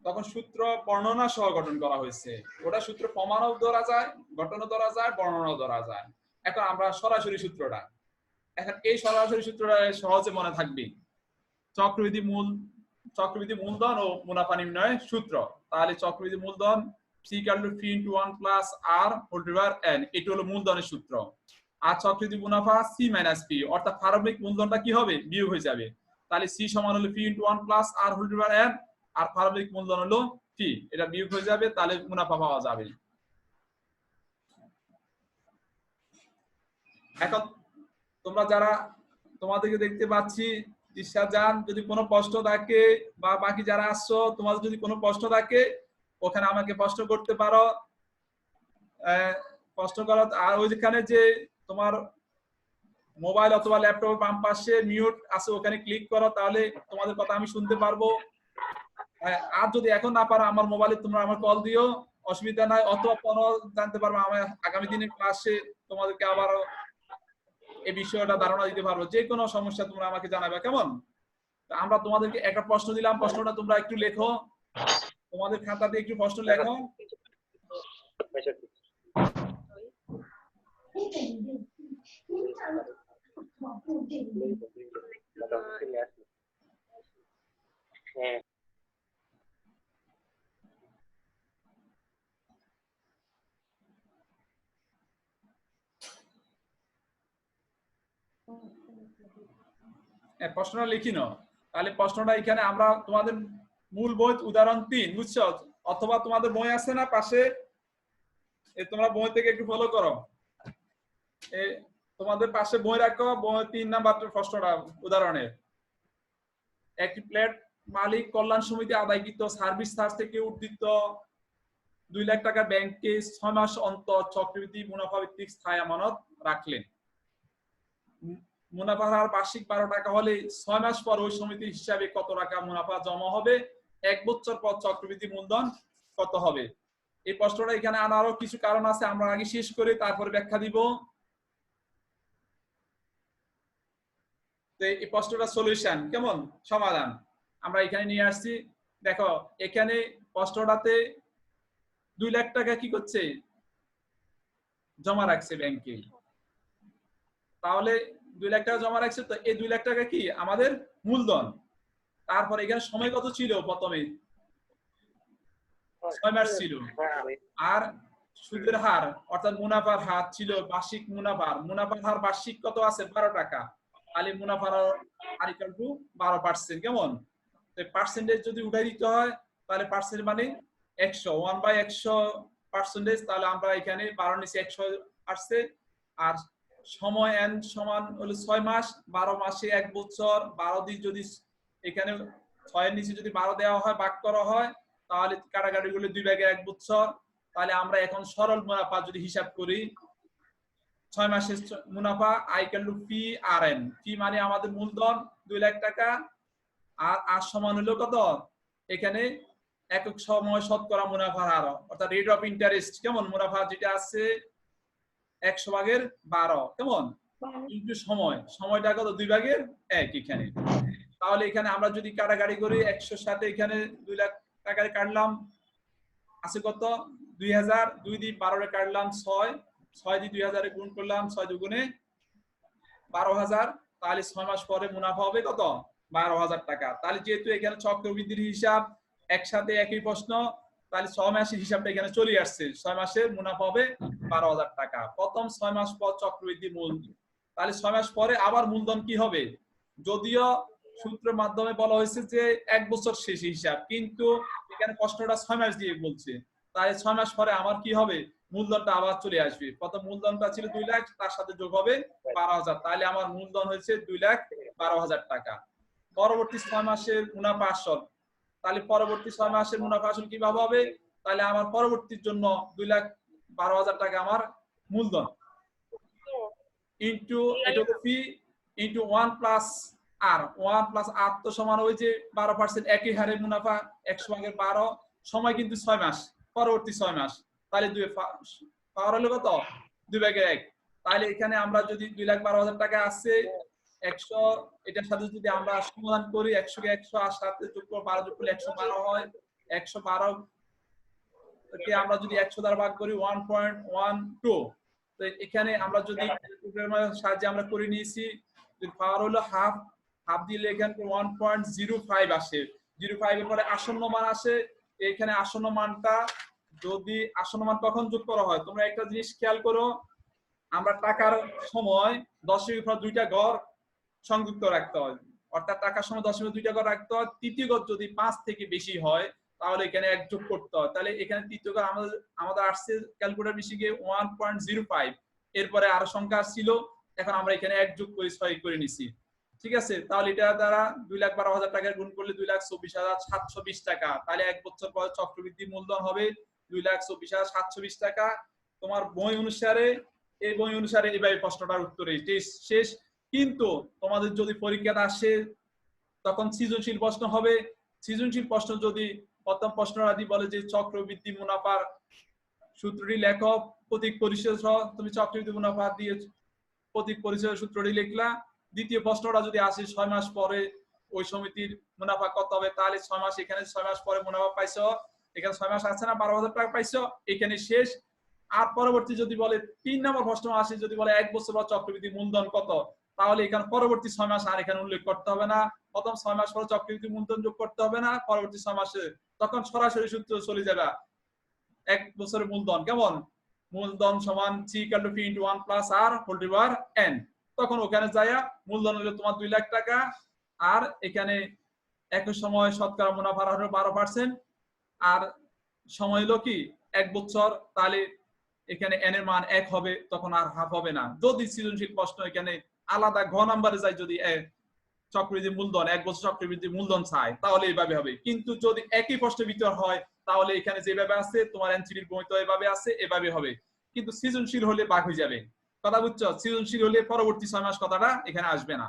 তখন সূত্র বর্ণনা সহ গঠন করা হয়েছে। ওটা সূত্র প্রমাণও ধরা যায়, গঠনও ধরা যায়, বর্ণনাও ধরা যায়। এখন আমরা সরাসরি সূত্রটা, এখন এই সরাসরি সূত্রটা সহজে মনে থাকবে। চক্রবৃদ্ধি মূলধন ও মুনাফা নির্ণয়ের সূত্র। তাহলে চক্রবৃদ্ধি মূলধন C equal to P into 1 plus R whole to power N, এটি হলো মূলধনের সূত্র। আর চক্রবৃদ্ধি মুনাফা সি মাইনাস পি, অর্থাৎ প্রারম্ভিক মূলধনটা কি হবে, বিয়োগ হয়ে যাবে। তাহলে সি সমান হলো P into 1 plus R whole to power n, আর প্রারম্ভিক মূলধন হলো পি, এটা বিয়োগ হয়ে যাবে, তাহলে মুনাফা পাওয়া যাবে। এখন তোমরা যারা তোমাদেরকে দেখতে পাচ্ছি যান, যদি কোনো প্রশ্ন থাকে বা বাকি যারা আসছো তোমাদের যদি কোনো প্রশ্ন থাকে ওখানে আমাকে প্রশ্ন করতে পারো, প্রশ্ন করো। আর ওইখানে যে তোমার মোবাইল অথবা ল্যাপটপের বাম পাশে মিউট আছে ওখানে ক্লিক করো, তাহলে তোমাদের কথা আমি শুনতে পারবো। আর যদি এখন না পারো আমার মোবাইলে তোমরা আমার কল দিও, অসুবিধা নাই। অথবা কোনো জানতে পারবো আমার আগামী দিনের ক্লাসে তোমাদেরকে আবার এই বিষয়টা ধারণা দিতে পারবো। যে কোনো সমস্যা তোমরা আমাকে জানাবে, কেমন? আমরা তোমাদেরকে একটা প্রশ্ন দিলাম, প্রশ্নটা তোমরা একটু লেখো, তোমাদের খাতাতে একটু প্রশ্ন লেখো। প্রশ্নটা লিখি নাও। তাহলে প্রশ্নটা এখানে আমরা তোমাদের মূল বই উদাহরণ 3, বুঝছো? অথবা তোমাদের বই আছে না পাশে, তোমরা বই থেকে একটু ফলো করো। তোমাদের পাশে বই রাখো, বই 3 নাম্বার প্রশ্নটা উদাহরণের। একটি প্লেট মালিক কল্যাণ সমিতি আদায়কৃত সার্ভিস চার্জ থেকে উদ্ধৃত 2 লাখ টাকা ব্যাংকে 6 মাস অন্তর চক্রবৃদ্ধি মুনাফা ভিত্তিক স্থায়ী আমানত রাখলেন। মুনাফার হার বার্ষিক 12 টাকা হলে 6 মাস পর ওই সমিতির হিসাবে কত টাকা মুনাফা জমা হবে, 1 বছর পর চক্রবৃদ্ধি মূলধন কত হবে? এই প্রশ্নটা এখানে আনারও কিছু কারণ আছে, আমরা আগে শেষ করে তারপরে ব্যাখ্যা দিব। এই প্রশ্নটা সলিউশন, কেমন সমাধান আমরা এখানে নিয়ে আসছি। দেখো এখানে প্রশ্নটাতে 2 লাখ টাকা কি করছে, জমা রাখছে ব্যাংকে। তাহলে 2 লাখ টাকা জমা রাখছে, তো এই 2 লাখ টাকা কি আমাদের মূলধন। তারপর এখানে সময় কত ছিল, প্রথমে 6 মাস ছিল। আর সুদের হার অর্থাৎ মুনাফার হার ছিল বার্ষিক মুনাফার হার বার্ষিক কত আছে, 12 টাকা। তাহলে মুনাফার হার ইকুয়াল টু 12%, কেমন? তো পার্সেন্টেজ যদি উঠাই দিতে হয় তাহলে পার্সেন্ট মানে 100, 1/100%। তাহলে আমরা এখানে 12 নিচে 100 আসছে। আর সময় n সমান হলো 6 মাস, 12 মাসে 1 বছর, 12 দিন যদি এখানে 6 এর নিচে যদি 12 দেওয়া হয়, ভাগ করা হয়, তাহলে কাটাকাটি গুলো 2 ভাগে 1 বছর। তাহলে আমরা এখন সরল মুনাফা যদি হিসাব করি, 6 মাসের মুনাফা I equal to P R N. P মানে আমাদের মূলধন 2 লাখ টাকা, আর আর সমান হলো কত, এখানে একক সময় শতকরা মুনাফার হার অর্থাৎ রেট অফ ইন্টারেস্ট, কেমন? মুনাফা যেটা আছে 100/12, কেমন? ইনটু সময়টা কত, 2/1 এখানে। তাহলে এখানে আমরা যদি কাটাকাটি করি 100 সাথে এখানে 2 লাখ টাকায় কাটলাম, আছে কত 2000, 2 দিয়ে 12 কাটলাম 6 দিয়ে 2000 গুণ করলাম, 6 দুগুণে 12,000, তাহলে 6 মাস পরে মুনাফা হবে কত? 12,000 টাকা। তাহলে যেহেতু এখানে চক্রবৃদ্ধির হিসাব একসাথে একই প্রশ্ন, তাহলে 6 মাসের হিসাবটা এখানে চলে আসছে। 6 মাসের মুনাফা হবে 12,000 টাকা। প্রথম 6 মাস পর চক্রবৃদ্ধি মূলধন। তাহলে 6 মাস পরে আবার মূলধন কি হবে? যদিও সূত্রের মাধ্যমে বলা হয়েছে যে 1 বছর শেষে হিসাব, কিন্তু এখানে প্রশ্নটা 6 মাস দিয়ে বলছে। তাহলে 6 মাস পরে আমার কি হবে? মূলধনটা আবার চলে আসবে। প্রথম মূলধনটা ছিল 2 লাখ, তার সাথে যোগ হবে 12,000। তাহলে আমার মূলধন হয়েছে 2,12,000 টাকা। পরবর্তী 6 মাসের মুনাফা আসল। তাহলে পরবর্তী 6 মাসের মুনাফা আসল কিভাবে হবে? তাহলে আমার পরবর্তীর জন্য 2,12,000 টাকা আমার মূলধন ইনটু এটা হলো ফি ইনটু 1 প্লাস আর 1 প্লাস আর তো সমান ওই যে 12% একই হারে মুনাফা 100 ভাগের 12, সময় কিন্তু 6 মাস, পরবর্তী 6 মাস। তাহলে পাওয়ার হলো কত? 2/1। তাহলে এখানে আমরা যদি 2,12,000 টাকা আছে 100, এটার সাথে যদি আমরা সমাধান করি 100 কে 100 আর সাথে যোগ করে 12 যোগ করলে 112 হয়। 112 কে আমরা যদি 100 দ্বারা ভাগ করি 1.12। তো এখানে আমরা যদি ক্যালকুলেটরের সাহায্যে আমরা করে নিয়েছি, যদি পাওয়ার হলো হাফ দিলে এখানে 1.05 আসে। 05 এর পরে আসন্ন মান আসে। এখানে আসন্ন মানটা যদি আসন্ন মান কখন যোগ করা হয়, তোমরা একটা জিনিস খেয়াল করো, আমরা টাকার সময় 10 এর উপর 2টা ঘর সংযুক্ত রাখতে হয়, অর্থাৎ টাকার সময় 10 এর উপর 2টা ঘর রাখতে হয়। তৃতীয় ঘর যদি 5 থেকে বেশি হয় তাহলে এখানে 1 যোগ করতে হয়। তাহলে এখানে তৃতীয় ঘর আমাদের আসছে ক্যালকুলেটর বেশিকে 1.05, এরপরে আরো সংখ্যা ছিল, এখন আমরা এখানে 1 যোগ করে 6 করে নিছি। ঠিক আছে, তাহলে এটা দ্বারা 2,12,000 টাকা গুণ করলে 2,24,720 টাকা। তাহলে 1 বছর পর চক্রবৃদ্ধি মূলধন হবে 2,24,720 টাকা। তোমার বই অনুসারে, এই বই অনুসারে এইভাবে প্রশ্নটার উত্তর শেষ। কিন্তু তোমাদের যদি পরীক্ষাটা আসে তখন সৃজনশীল প্রশ্ন হবে। সৃজনশীল প্রশ্ন যদি প্রথম প্রশ্নটি বলে যে চক্রবৃদ্ধি মুনাফার সূত্রটি লেখো, প্রতীক পরিচয় সহ তুমি চক্রবৃদ্ধি মুনাফা দিয়ে প্রতীক পরিচয় সূত্রটি লিখলা। দ্বিতীয় প্রশ্নটা যদি আসে 6 মাস পরে ওই সমিতির মুনাফা কত হবে, তাহলে 6 মাস, এখানে 6 মাস পরে মুনাফা পাইছো, এখানে 6 মাস আছে না 12,000 টাকা পাইছো, এখানে শেষ। আর পরবর্তী যদি বলে 3 নম্বর প্রশ্ন আসে, যদি বলে 1 বছর পর চক্রবৃদ্ধি মূলধন কত, তাহলে এখানে পরবর্তী 6 মাস আর এখানে উল্লেখ করতে হবে না। প্রথম 6 মাস পরে চক্রবৃদ্ধি মূলধন যোগ করতে হবে না, পরবর্তী 6 মাসে তখন সরাসরি সূত্র চলে যাবে। 1 বছরের মূলধন কেমন? মূলধন সমান C = P * 1 + R ^ n। তখন ওখানে যায়া মূলধন হলো তোমার 2 লাখ টাকা, আর এখানে একই সময় শতকরা মুনাফা হলো 12%, আর সময় হলো কি 1 বছর। তাহলে এখানে n এর মান 1 হবে, তখন আর হাফ হবে না। যদি সৃজনশীল প্রশ্ন এখানে আলাদা ঘ নাম্বারে যায়, যদি চক্রবৃদ্ধি মূলধন 1 বছর চক্রবৃদ্ধি মূলধন চায়, তাহলে এইভাবে হবে। কিন্তু যদি একই প্রশ্নের ভিতর হয় তাহলে এখানে যেভাবে আছে তোমার এনসিটির বই তো এভাবে আছে, এভাবে হবে। কিন্তু সৃজনশীল হলে বাক হয়ে যাবে। কথা বুঝছো? সৃজনশীল হলে পরবর্তী 6 মাস কথাটা এখানে আসবে না।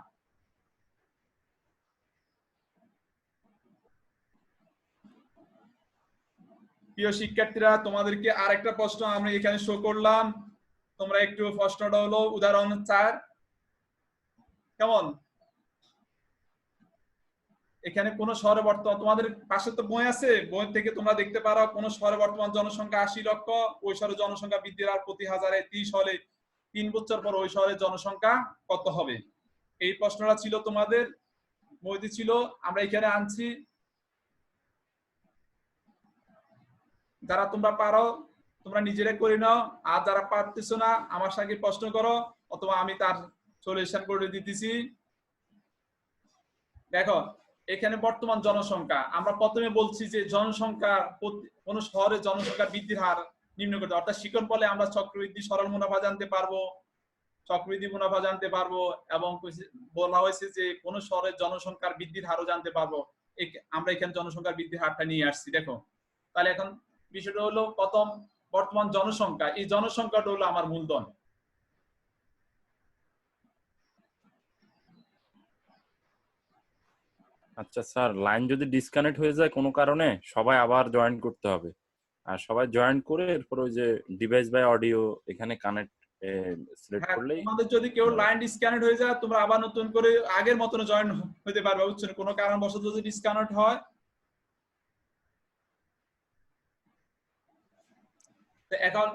প্রিয় শিক্ষার্থীরা, তোমাদেরকে আরেকটা প্রশ্ন আমরা এখানে শো করলাম, তোমরা একটু প্রশ্নটা হলো উদাহরণ 4 কেমন? এখানে কোন শহরে বর্তমান, তোমাদের পাশে তো বই আছে, বই থেকে তোমরা দেখতে পারো কোন শহরে বর্তমান জনসংখ্যা 80 লক্ষ, ওই শহরে জনসংখ্যা বৃদ্ধির হার প্রতি হাজারে 30 হলে 3 বছর পর ওই শহরের জনসংখ্যা কত হবে? এই প্রশ্নটা ছিল তোমাদের বইতে ছিল, আমরা এখানে আনছি। যারা তোমরা পারো তোমরা নিজেরা করে নাও, আর যারা পারতেছো না আমার সাথে প্রশ্ন করো, অথবা আমি তার সলিউশন করে দিতেছি। দেখো এখানে বর্তমান জনসংখ্যা, আমরা প্রথমে বলছি যে জনসংখ্যা কোন শহরে জনসংখ্যা বৃদ্ধির হার নির্ণয় করতে, অর্থাৎ শিক্ষণ ফলে আমরা চক্রবৃদ্ধি সরল মুনাফা জানতে পারবো, চক্রবৃদ্ধি মুনাফা জানতে পারবো, এবং বলা হয়েছে যে কোন শহরের জনসংখ্যার বৃদ্ধির হারও জানতে পারবো। আমরা এখানে জনসংখ্যার বৃদ্ধির হারটা নিয়ে আসছি। দেখো তাহলে এখন বিষয়টা হলো প্রথম বর্তমান জনসংখ্যা, এই জনসংখ্যাটা হলো আমার মূলধন। আচ্ছা স্যার, লাইন যদি ডিসকানেক্ট হয়ে যায় কোনো কারণে, সবাই আবার জয়েন করতে হবে। আর সবাই জয়েন করে এরপর ওই যে ডিভাইস বাই অডিও এখানে কানেক্ট সিলেক্ট করলেই। তোমাদের যদি কেউ লাইন ডিসকানেক্ট হয়ে যায়, তোমরা আবার নতুন করে আগের মতন জয়েন হতে পারবে, বুঝছেন? কোনো কারণবশত যদি ডিসকানেক্ট হয়। তো এখন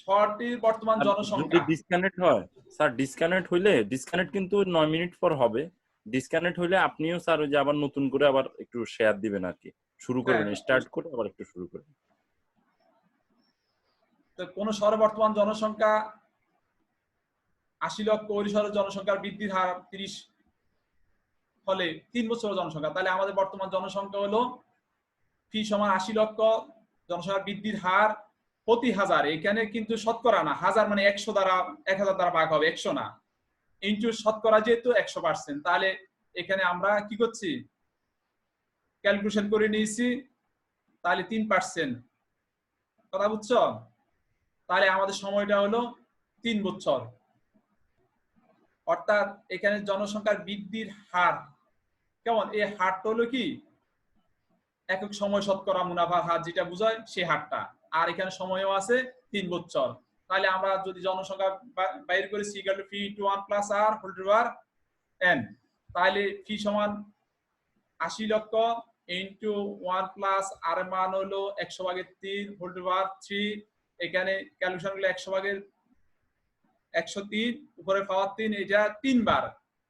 শহরটির বর্তমান যদি জনসংখ্যা ডিসকানেক্ট হয় স্যার, ডিসকানেক্ট কিন্তু 9 মিনিট পর হবে। ডিসকানেক্ট হইলে আপনিও স্যার ওই যে আবার নতুন করে আবার একটু শেয়ার দিবেন আর কি, শুরু করবেন, স্টার্ট করে আবার একটু শুরু করবেন। তো কোন শহরে বর্তমান জনসংখ্যা 80 লক্ষ, ওই শহরের জনসংখ্যার বৃদ্ধির হার 30 হলে 3 বছরের জনসংখ্যা, তাহলে আমাদের বর্তমান জনসংখ্যা হলো ফি সমান 80 লক্ষ, জনসংখ্যার বৃদ্ধির হার প্রতি হাজার, এখানে কিন্তু শতকরা না, হাজার মানে 100 দ্বারা 1000 দ্বারা ভাগ হবে, 100 না, ইনটু শতকরা যেহেতু 100%, তাহলে এখানে আমরা কি করছি, ক্যালকুলেশন করে নিয়েছি, তাহলে 3%, কথা বুঝছো? তাহলে আমাদের সময়টা হলো 3 বছর। অর্থাৎ এখানে জনসংখ্যার বৃদ্ধির হার কেমন, এই হারটা হলো কি একক সময় শতকরা মুনাফার হার যেটা বোঝায় সেই হারটা, আর এখানে সময়ও আছে 3 বছর। তাহলে আমরা যদি জনসংখ্যা বাইর করি সি ইকুয়াল টু ফি into 1 plus R whole to power n, তাহলে ফি সমান 80 লক্ষ ইনটু 1 প্লাস আর এর মান হলো 100 ভাগের 3 হোল টু পাওয়ার 3, এখানে ক্যালকুলেশন করলে 100 ভাগের 103 উপরে পাওয়ার 3, এটা 3 বার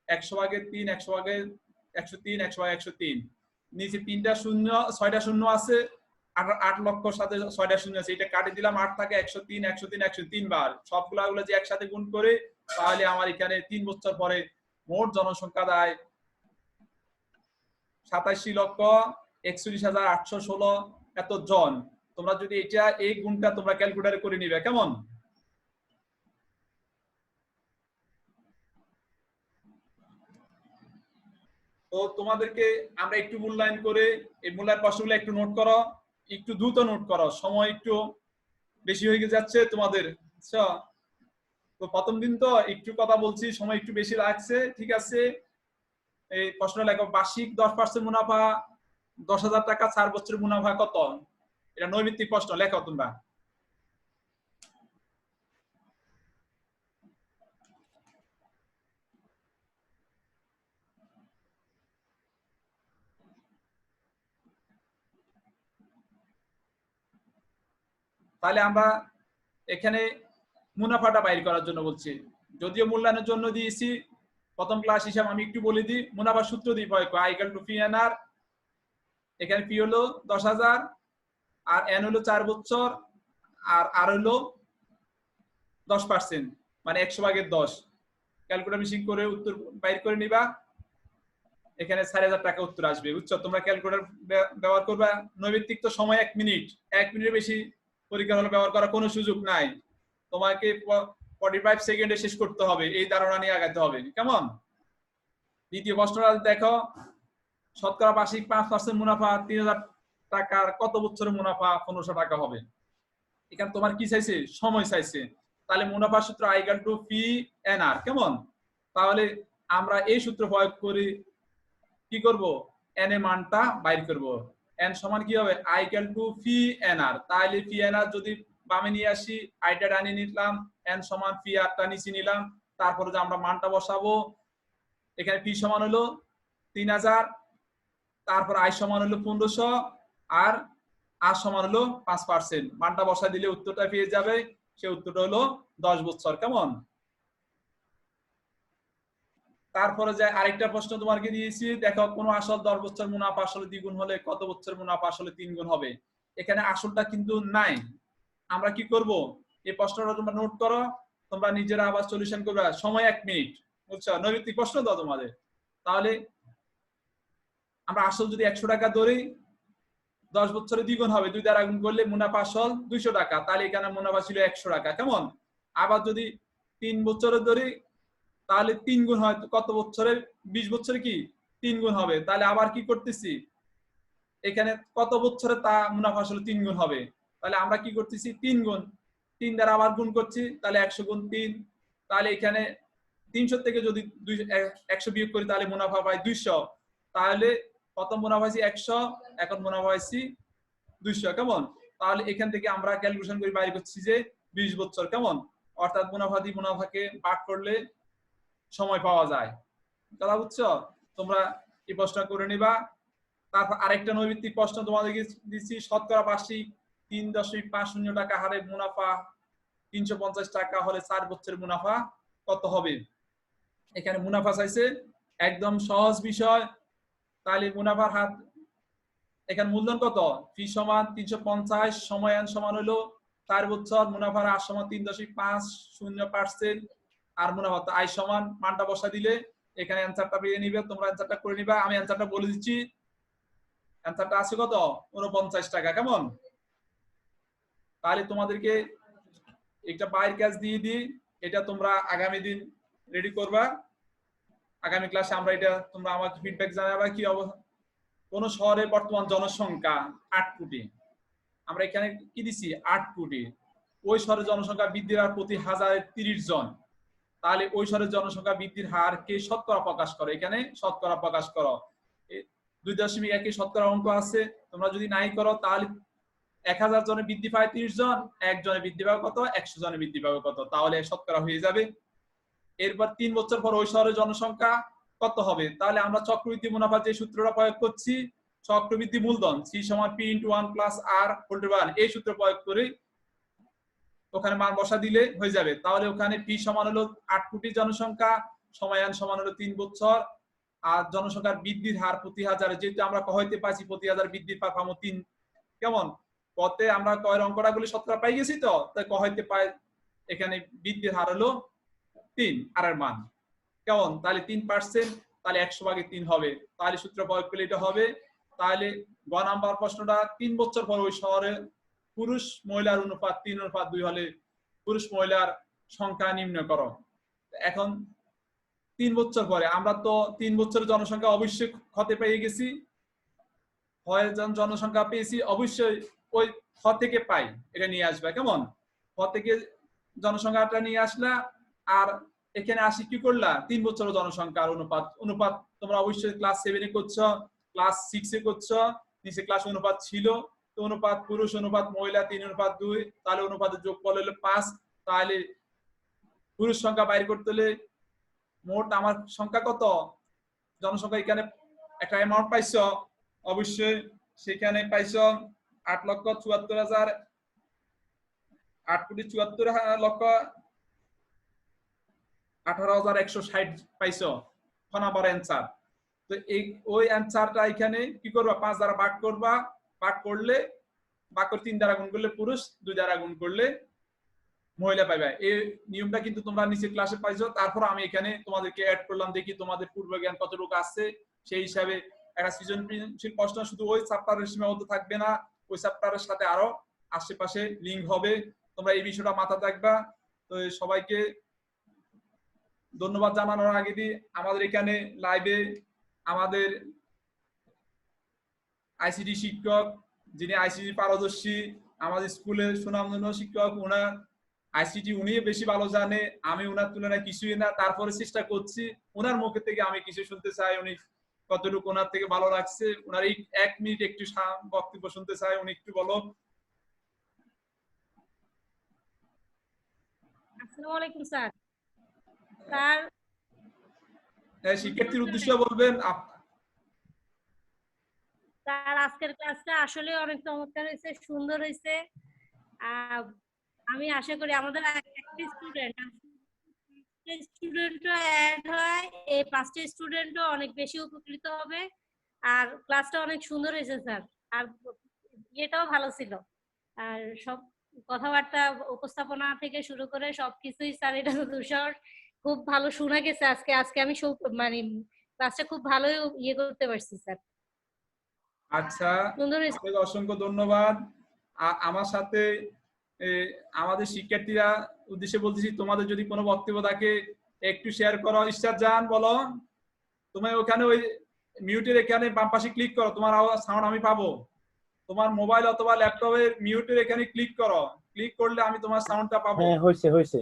100 ভাগের 3, 100 ভাগের 103, 100 ভাগের 103, নিচে 3টা শূন্য 6টা শূন্য আছে, 8 লক্ষর সাথে 6টা শূন্য আছে, এটা কাটে দিলাম, 8 থাকে 103, 103, 103 বার, সবগুলো যে একসাথে গুণ করে, তাহলে আমার এখানে 3 বছর পরে মোট জনসংখ্যা দায় 87,41,816 এত জন। তোমরা যদি এটা এই গুণটা তোমরা ক্যালকুলেটরে করে নিবে, কেমন? তো তোমাদেরকে আমরা একটু মূল্যায়ন করে, এই মূল্যায়ন প্রশ্নগুলো একটু নোট করো, একটু দ্রুত নোট করো, সময় একটু বেশি হয়ে যাচ্ছে তোমাদের। আচ্ছা, তো প্রথম দিন তো একটু কথা বলছি, সময় একটু বেশি লাগছে, ঠিক আছে। এই প্রশ্ন লেখো, বার্ষিক 10% মুনাফা 10,000 টাকা, 4 বছরের মুনাফা কত? এটা নৈমিত্তিক প্রশ্ন, লেখো তোমরা। তাহলে আমরা এখানে মুনাফাটা বাইর করার জন্য বলছি, যদিও মূল্যায়নের জন্য দিয়েছি, প্রথম ক্লাস হিসাবে আমি একটু বলে দিই, মুনাফার সূত্র দিই I equal to P n r, এখানে পি হলো 10,000, আর এন হলো 4 বছর, আর হলো 10%, মানে 100 ভাগের 10, ক্যালকুলেটর মেশিন করে উত্তর বাইর করে নিবা, এখানে 4,000 টাকা উত্তর আসবে, বুঝছো? তোমরা ক্যালকুলেটর ব্যবহার করবা, নৈমিত্তিক তো সময় 1 মিনিট, 1 মিনিটের বেশি পরীক্ষা হলে ব্যবহার করার কোনো সুযোগ নাই, তোমাকে 45 সেকেন্ডে শেষ করতে হবে, এই ধারণা নিয়ে আগাতে হবে, কেমন? দ্বিতীয় প্রশ্নটা দেখো, শতকরা বার্ষিক 5% মুনাফা 3,000 টাকার কত বছরের মুনাফা 1500 টাকা হবে? এখানে তোমার কি চাইছে, সময় চাইছে, তাহলে মুনাফার সূত্র I equal to P n r, কেমন? তাহলে আমরা এই সূত্র প্রয়োগ করি, কি করব, এন এর মানটা বাইর করব, এন সমান কি হবে, I equal to P n r, তাহলে পি এন আর যদি বামে নিয়ে আসি, আইটা ডানে নিলাম, এন সমান পি আরটা নিচে নিলাম, তারপরে যে আমরা মানটা বসাবো, এখানে পি সমান হলো 3,000, তারপর আই সমান হলো 1500, আর আর সমান হলো 5%, মানটা বসা দিলে উত্তরটা পেয়ে যাবে, সে উত্তরটা হলো 10 বছর, কেমন? তারপরে যে আরেকটা প্রশ্ন তোমাকে দিয়েছি, দেখো কোন আসল 10 বছর মুনাফা আসলে দ্বিগুণ হলে কত বছর মুনাফা আসলে 3 গুণ হবে? এখানে আসলটা কিন্তু নাই, আমরা কি করব, এই প্রশ্নটা তোমরা নোট করো, তোমরা নিজেরা আবার সলিউশন করবে, সময় 1 মিনিট, বুঝছো? নৈমিত্তিক প্রশ্ন দাও তোমাদের। তাহলে আমরা আসল যদি 100 টাকা ধরি, 10 বছরে দ্বিগুণ হবে, 2 দ্বারা গুণ করলে মুনাফা আসল 200 টাকা, তাহলে এখানে মুনাফা ছিল 100 টাকা, কেমন? আবার যদি 3 বছরে ধরি, তাহলে 3 গুণ হয়, কত বছরে, 20 বছরে কি 3 গুণ হবে, তাহলে আবার কি করতেছি, এখানে কত বছরে তা মুনাফা আসলে 3 গুণ হবে, তাহলে আমরা কি করতেছি, 3 গুণ 3 দ্বারা আবার গুণ করছি, তাহলে 100 গুণ 3, তাহলে এখানে 300 থেকে যদি 100 বিয়োগ করি, তাহলে মুনাফা পাই 200, তাহলে প্রথম মুনাফা পাইছি 100, এখন মুনাফা পাইছি 200, কেমন? তাহলে এখান থেকে আমরা ক্যালকুলেশন করে বাইর করছি যে 20 বছর, কেমন? অর্থাৎ মুনাফা দিয়ে মুনাফাকে ভাগ করলে সময় পাওয়া যায়, কথা বুঝছো? তোমরা এই প্রশ্ন করে নিবা। তারপর আরেকটা নৈমিত্তিক প্রশ্ন তোমাদেরকে দিচ্ছি, শতকরা বার্ষিক 3.50 টাকা হারে মুনাফা 350 টাকা হলে 4 বছরের মুনাফা কত হবে? এখানে মুনাফা চাইছে, একদম সহজ বিষয়। তাহলে মুনাফার হার এখানে মূলধন কত? ফি সমান 350, সময়ায়ন সমান হলো 4 বছর, মুনাফার হার সমান 3.50%, আর মুনাফা আয় সমান মানটা বসা দিলে এখানে অ্যানসারটা পেয়ে নিবে। তোমরা অ্যানসারটা করে নিবা, আমি অ্যানসারটা বলে দিচ্ছি। অ্যানসারটা আছে কত? 49 টাকা। কেমন? তাহলে তোমাদেরকে একটা বাইর কাজ দিয়ে দিই, এটা তোমরা আগামী দিন রেডি করবা। আগামী ক্লাসে আমরা এটা তোমরা আমাকে ফিডব্যাক জানাবা কি অবস্থা। কোন শহরের বর্তমান জনসংখ্যা 8 কোটি, আমরা এখানে কি দিছি 8 কোটি, ওই শহরের জনসংখ্যা বৃদ্ধির হার প্রতি 1000 30 জন, তাহলে ওই শহরের জনসংখ্যা বৃদ্ধির হার কে শতকরা প্রকাশ করো, এখানে শতকরা প্রকাশ করো। 2.1 শতকরা অঙ্ক আছে, তোমরা যদি নাই করো তাহলে 1000 জনে বৃদ্ধি পায় 30 জন, 1 জনে বৃদ্ধি পাবে কত? 100 জনে বৃদ্ধি পাবে কত? তাহলে শতকরা হয়ে যাবে। এরপর 3 বছর পর ওই শহরের জনসংখ্যা কত হবে? তাহলে আমরা চক্রবৃদ্ধি মুনাফা যে সূত্রটা প্রয়োগ করছি, চক্রবৃদ্ধি মূলধন C = P × 1 + R ^ 1, এই সূত্র প্রয়োগ করে ওখানে মান বসা দিলে হয়ে যাবে। তাহলে ওখানে P সমান হলো 8 কোটি জনসংখ্যা, সময়ায়ন সমান হলো 3 বছর, আর জনসংখ্যার বৃদ্ধির হার প্রতি 1000, যেহেতু আমরা কহইতে পাইছি প্রতি 1000 বৃদ্ধির পার পাবো 3। কেমন? পথে আমরা কয়ের অঙ্কটা গুলি শতকরা পাই গেছি, তো তাই কহইতে পাই এখানে বৃদ্ধির হার হলো 3, আর এর মান কেমন? তাহলে 3%, তাহলে 100/3 হবে। তাহলে সূত্র প্রয়োগ করলে এটা হবে। তাহলে গ নাম্বার প্রশ্নটা 3 বছর পর ওই শহরে পুরুষ মহিলার অনুপাত 3:2 হলে পুরুষ মহিলার সংখ্যা নির্ণয় করো। এখন 3 বছর পরে আমরা তো 3 বছরের জনসংখ্যা অবশ্যই হতে পেয়ে গেছি, হয় জনসংখ্যা পেয়েছি, অবশ্যই ওই খ থেকে পাই এটা নিয়ে আসবে। কেমন? খ থেকে জনসংখ্যাটা নিয়ে আসলা, আর এখানে আসি কি করলা 3 বছরের জনসংখ্যার অনুপাত তোমরা অবশ্যই ক্লাস 7 এ করছো, ক্লাস 6 এ করছো, নিচে ক্লাস অনুপাত ছিল, তো অনুপাত পুরুষ অনুপাত মহিলা 3:2, তাহলে অনুপাতের যোগফল হলো 5। তাহলে পুরুষ সংখ্যা বাইর করতে হলে মোট আমার সংখ্যা কত? জনসংখ্যা এখানে একটা অ্যামাউন্ট পাইছো, অবশ্যই সেখানে পাইছো 8,74,18,160 পাইছো খ নাম্বার অ্যানসার। তো এই ওই অ্যানসারটা এখানে কি করবা? 5 দ্বারা ভাগ করবা, ভাগ করলে ভাগ করে 3 দ্বারা গুণ করলে পুরুষ, 2 দ্বারা গুণ করলে মহিলা পাইবা। এই নিয়মটা কিন্তু তোমরা নিচে ক্লাসে পাইছো। তারপর আমি এখানে তোমাদেরকে অ্যাড করলাম, দেখি তোমাদের পূর্ব জ্ঞান কতটুকু আছে। সেই হিসাবে একটা সৃজনশীল প্রশ্ন শুধু ওই চ্যাপ্টারের সীমাবদ্ধ থাকবে না, ওই চ্যাপ্টারের সাথে আরো আশেপাশে লিংক হবে। তোমরা এই বিষয়টা মাথায় রাখবা। তো সবাইকে ধন্যবাদ জানানোর আগে দিয়ে আমাদের এখানে লাইভে আমাদের আইসিটি শিক্ষক, যিনি আইসিটি পারদর্শী, আমাদের স্কুলের সুনামধন্য শিক্ষক, ওনার আইসিটি উনি বেশি ভালো জানে, আমি ওনার তুলনায় কিছুই না, তারপরে চেষ্টা করছি ওনার মুখে থেকে আমি কিছু শুনতে চাই, উনি কতটুকু ওনার থেকে ভালো লাগছে। ওনার এই 1 মিনিট একটু বক্তব্য শুনতে চাই, উনি একটু বলো। আসসালামু আলাইকুম স্যার। স্যার শিক্ষার্থীর উদ্দেশ্যে বলবেন। স্যার আজকের ক্লাসটা আসলে অনেক চমৎকার হয়েছে, সুন্দর হয়েছে। আমি আশা করি আমাদের একটা স্টুডেন্টও অ্যাড হয়, এই 5টা স্টুডেন্টও অনেক বেশি উপকৃত হবে। আর ক্লাসটা অনেক সুন্দর হয়েছে স্যার, আর এটাও ভালো ছিল, আর সব কথাবার্তা উপস্থাপনা থেকে শুরু করে সবকিছুই স্যার এটা তুষার খুব ভালো শোনা গেছে। আজকে আমি মানে ক্লাসটা খুব ভালো ইয়ে করতে পারছি স্যার। আচ্ছা, আপনাকে অসংখ্য ধন্যবাদ। আমার সাথে আমাদের শিক্ষার্থীরা উদ্দেশ্যে বলতেছি, তোমাদের যদি কোনো বক্তব্য থাকে একটু শেয়ার করো। ইশরাত জাহান বলো, তুমি ওখানে ওই মিউটের এখানে বাম পাশে ক্লিক করো, তোমার সাউন্ড আমি পাবো। তোমার মোবাইল অথবা ল্যাপটপে মিউটের এখানে ক্লিক করো, ক্লিক করলে আমি তোমার সাউন্ডটা পাবো। হ্যাঁ, হয়েছে।